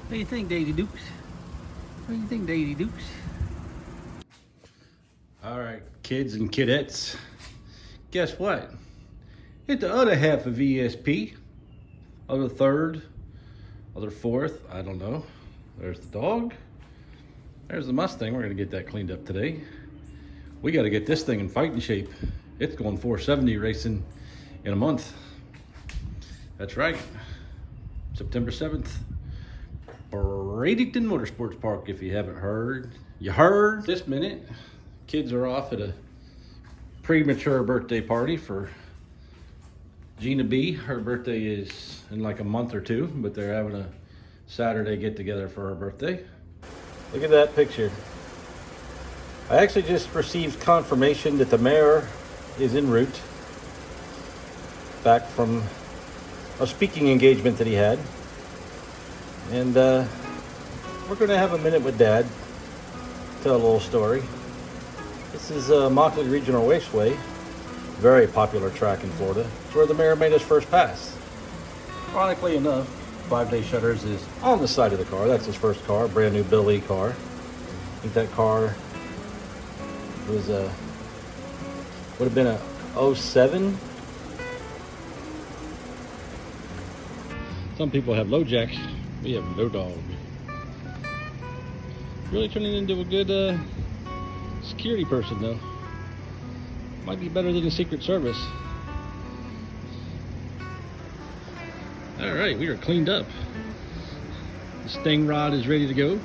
What do you think, Daisy Dukes? What do you think, Daisy Dukes? All right, kids and kidettes. Guess what? Hit the other half of ESP. Other third, other fourth, I don't know. There's the dog. There's the Mustang. We're gonna get that cleaned up today. We gotta get this thing in fighting shape. It's going 470 racing in a month. That's right. September 7th. Bradenton Motorsports Park, if you haven't heard. You heard? This minute, kids are off at a premature birthday party for Gina B. Her birthday is in like a month or two, but they're having a Saturday get together for her birthday. Look at that picture. I actually just received confirmation that the mayor is en route back from a speaking engagement that he had. And we're gonna have a minute with Dad, tell a little story. This is Mockley Regional Raceway, very popular track in Florida. It's where the mayor made his first pass. Ironically enough, 5-day shutters is on the side of the car. That's his first car, brand new Billy car. I think that car was would have been a 07. Some people have low jack, we have low dog. Really turning into a good security person though. Might be better than the Secret Service. All right, we are cleaned up. The sting rod is ready to go.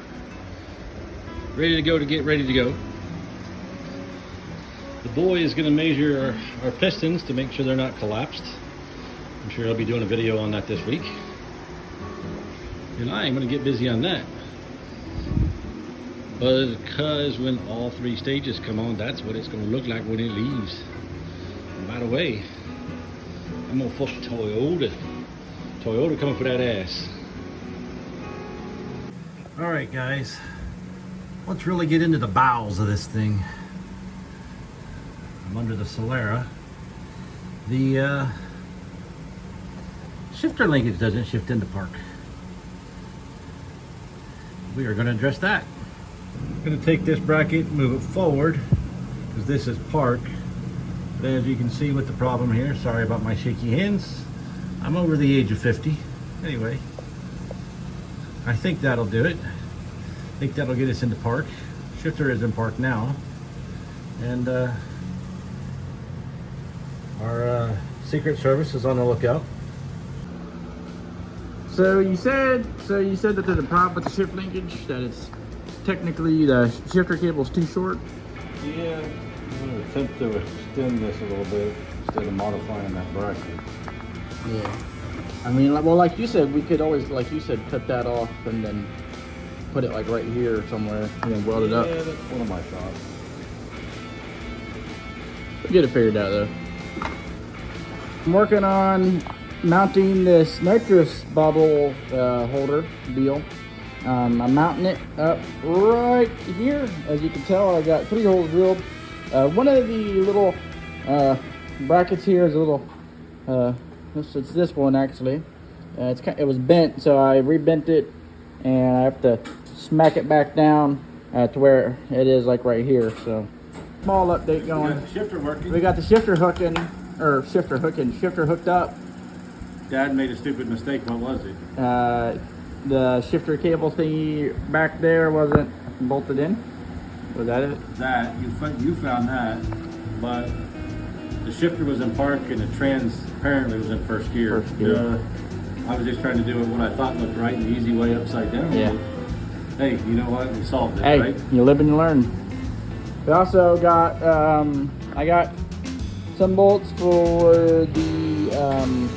Ready to go to get ready to go. The boy is going to measure our pistons to make sure they're not collapsed. I'm sure he'll be doing a video on that this week. And I am going to get busy on that. Because when all 3 stages come on, that's what it's going to look like when it leaves. And by the way, I'm going to push Toyota. Toyota coming for that ass. All right, guys. Let's really get into the bowels of this thing. I'm under the Solara. The shifter linkage doesn't shift into park. We are going to address that. I'm going to take this bracket and move it forward because this is park. But as you can see with the problem here, sorry about my shaky hands. I'm over the age of 50. Anyway, I think that'll do it. I think that'll get us into park. Shifter is in park now. And our Secret Service is on the lookout. So you said that there's a problem with the shift linkage, that it's technically the shifter cable is too short. Yeah, I'm going to attempt to extend this a little bit instead of modifying that bracket. Yeah. I mean, well, like you said, we could always, like you said, cut that off and then put it like right here or somewhere and then weld it up. Yeah, that's one of my thoughts. We'll get it figured out though. I'm working on mounting this nitrous bottle holder deal. I'm mounting it up right here. As you can tell, I got 3 holes drilled. One of the little brackets here is a little, it's this one actually. It was bent, so I rebent it, and I have to smack it back down to where it is like right here. So small update going. You got the shifter working? We got the shifter shifter hooked up. Dad made a stupid mistake. What was it? The shifter cable thingy back there wasn't bolted in. Was that it? That you found that, but the shifter was in park and the trans apparently was in first gear. First gear. I was just trying to do it what I thought looked right, the easy way upside down. Yeah. Hey, you know what? We solved it, hey, right? You live and you learn. We also got I got some bolts for the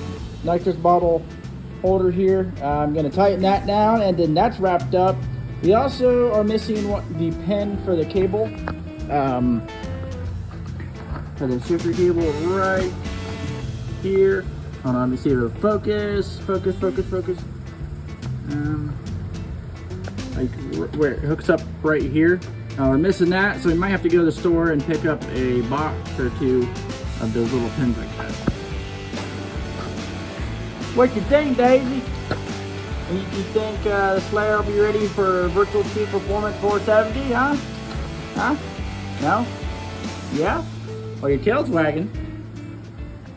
nitrous bottle holder here. I'm going to tighten that down, and then that's wrapped up. We also are missing the pin for the cable, for the shifter cable right here. Hold on, let me see if it'll focus. Like where it hooks up right here. We're missing that, so we might have to go to the store and pick up a box or 2 of those little pins like that. What you think, Daisy? You think the Solara will be ready for virtual speed performance 470, huh? Huh? No? Yeah? Well, your tail's wagging.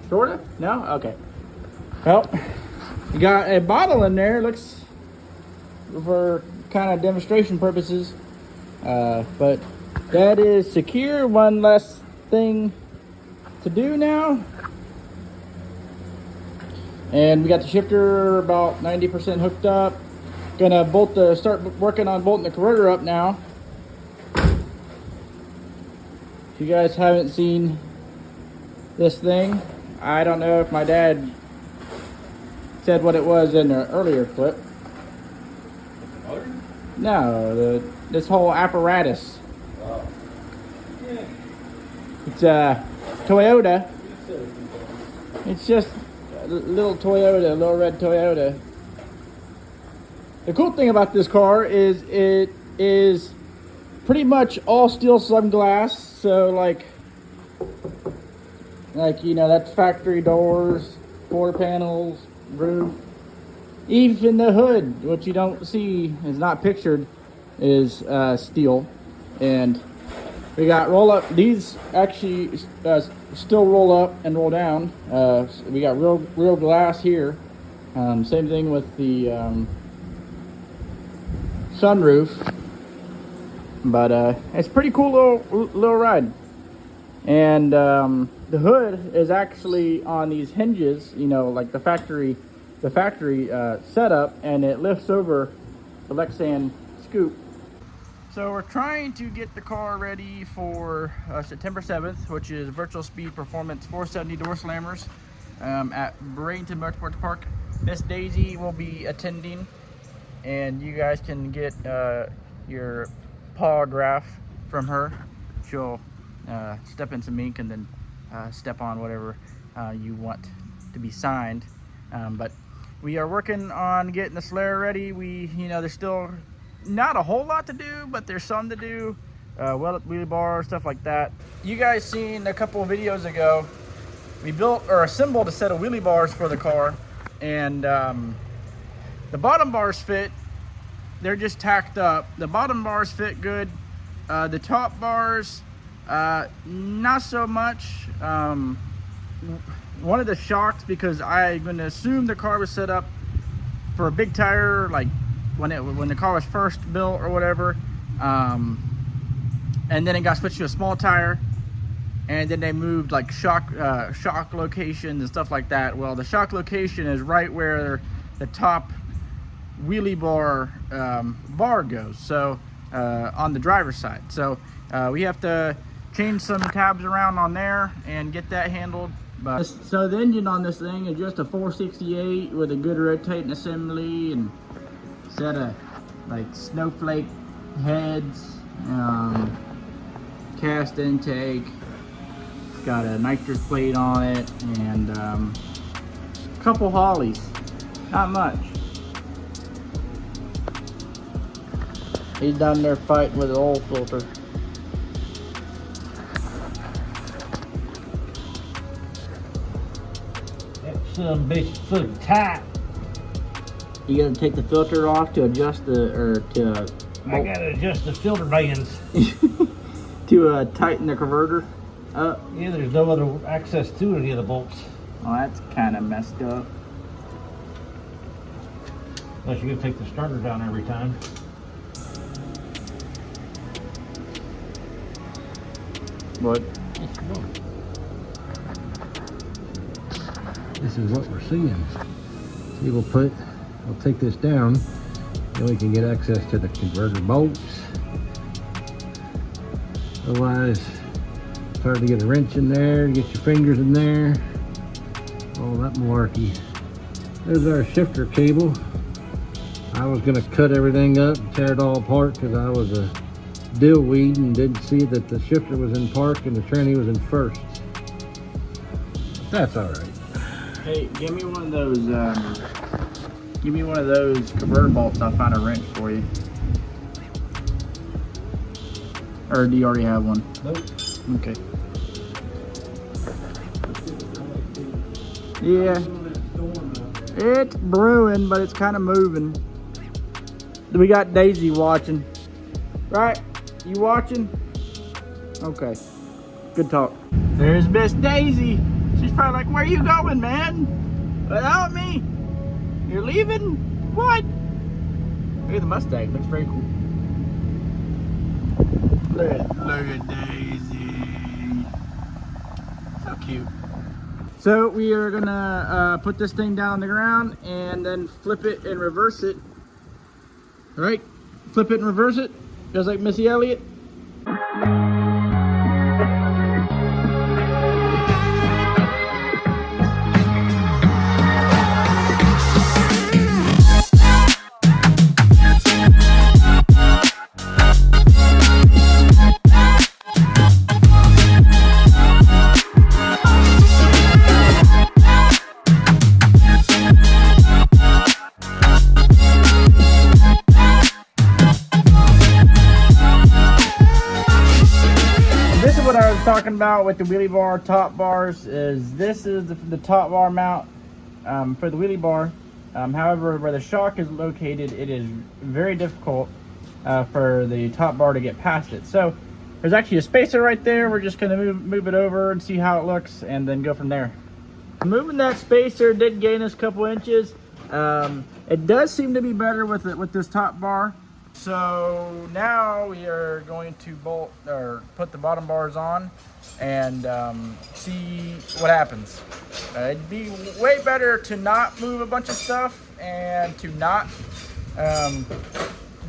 Sorta? No? Okay. Well, you got a bottle in there. Looks for kind of demonstration purposes. But that is secure. One less thing to do now. And we got the shifter about 90% hooked up. Gonna start working on bolting the converter up now. If you guys haven't seen this thing, I don't know if my dad said what it was in an earlier clip. No, this whole apparatus. Wow. Yeah. It's a Toyota. It's just a little Toyota, a little red Toyota. The cool thing about this car is it is pretty much all steel glass. So like you know, that's factory doors, floor panels, roof. Even the hood, which you don't see, is not pictured, is steel. And we got roll up. These actually still roll up and roll down. We got real glass here. Same thing with the sunroof. But it's a pretty cool little ride. And the hood is actually on these hinges, you know, like the factory setup, and it lifts over the Lexan scoop. So we're trying to get the car ready for September 7th, which is Virtual Speed Performance 470 Doorslammers at Bradenton Motorsports Park. Miss Daisy will be attending, and you guys can get your autograph from her. She'll step in some ink and then step on whatever you want to be signed. But we are working on getting the Solara ready. You know, there's still not a whole lot to do, but there's some to do. Wheelie bar, stuff like that. You guys seen a couple of videos ago, we built or assembled a set of wheelie bars for the car, and the bottom bars fit. They're just tacked up. The bottom bars fit good. The top bars, not so much. One of the shocks, because I'm going to assume the car was set up for a big tire, like when the car was first built or whatever, and then it got switched to a small tire, and then they moved like shock locations and stuff like that. Well, the shock location is right where the top wheelie bar goes, so on the driver's side. So we have to change some tabs around on there and get that handled. But so the engine on this thing is just a 468 with a good rotating assembly and set of like snowflake heads, cast intake. It's got a nitrous plate on it, and a couple Hollies, not much. He's down there fighting with the oil filter. Some bitch so tight. You gotta take the filter off to adjust I gotta adjust the filter bands to tighten the converter up. Yeah, there's no other access to any of the bolts. Oh, that's kind of messed up. Unless you're gonna take the starter down every time. What? This is what we're seeing. See, we'll take this down, then we can get access to the converter bolts. Otherwise, it's hard to get a wrench in there, get your fingers in there. All that malarkey. There's our shifter cable. I was gonna cut everything up and tear it all apart because I was a dillweed and didn't see that the shifter was in park and the tranny was in first. That's all right. Hey, give me one of those. Give me one of those converter bolts. I'll find a wrench for you. Or do you already have one? Nope. Okay. Yeah. It's brewing, but it's kind of moving. We got Daisy watching. Right? You watching? Okay. Good talk. There's Miss Daisy. She's probably like, where you going, man? Without me? You're leaving? What? Look at the Mustang. Looks very cool. Look at Daisy. So cute. So we are gonna put this thing down on the ground and then flip it and reverse it. All right, flip it and reverse it, just like Missy Elliott. Talking about with the wheelie bar top bars is this is the top bar mount for the wheelie bar. However, where the shock is located, it is very difficult for the top bar to get past it. So there's actually a spacer right there. We're just going to move it over and see how it looks and then go from there. Moving that spacer did gain us a couple inches. It does seem to be better with this top bar. So now we are going to bolt or put the bottom bars on and see what happens. It'd be way better to not move a bunch of stuff and to not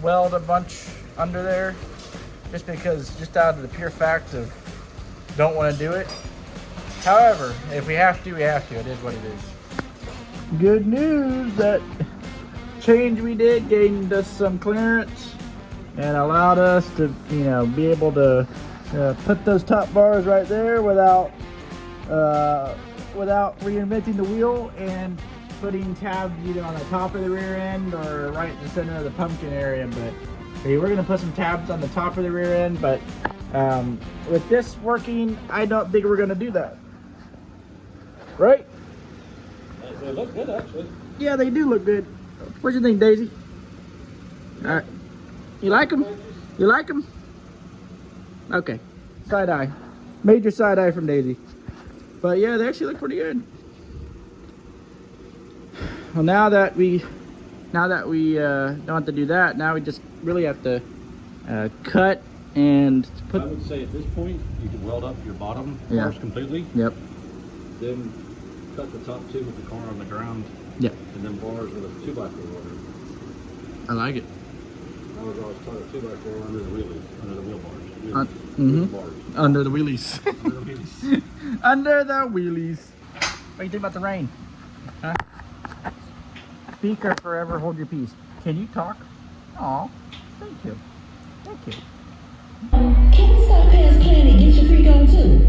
weld a bunch under there, just out of the pure fact of don't want to do it. However, if we have to, we have to. It is what it is. Good news, that change we did gained us some clearance and allowed us to, you know, be able to put those top bars right there without reinventing the wheel and putting tabs either on the top of the rear end or right in the center of the pumpkin area. But hey, we're gonna put some tabs on the top of the rear end, but with this working, I don't think we're gonna do that. Right? They look good, actually. Yeah, they do look good. What do you think, Daisy? All right. You like them? You like them? Okay. Side eye. Major side eye from Daisy. But yeah, they actually look pretty good. Well, now that we don't have to do that, now we just really have to cut and put. I would say at this point, you can weld up your bottom bars completely. Yep. Then cut the top two with the car on the ground. Yep. And then bars with a 2x4 order. I like it. I was always taught a 2x4 under the wheelies, under the wheel bars. Bars. Under the wheelies. Under the wheelies. Under the wheelies. What do you think about the rain? Huh? Speak or forever hold your peace. Can you talk? Aw, thank you. Thank you. Can we stop past Planet Get Your Freak On too?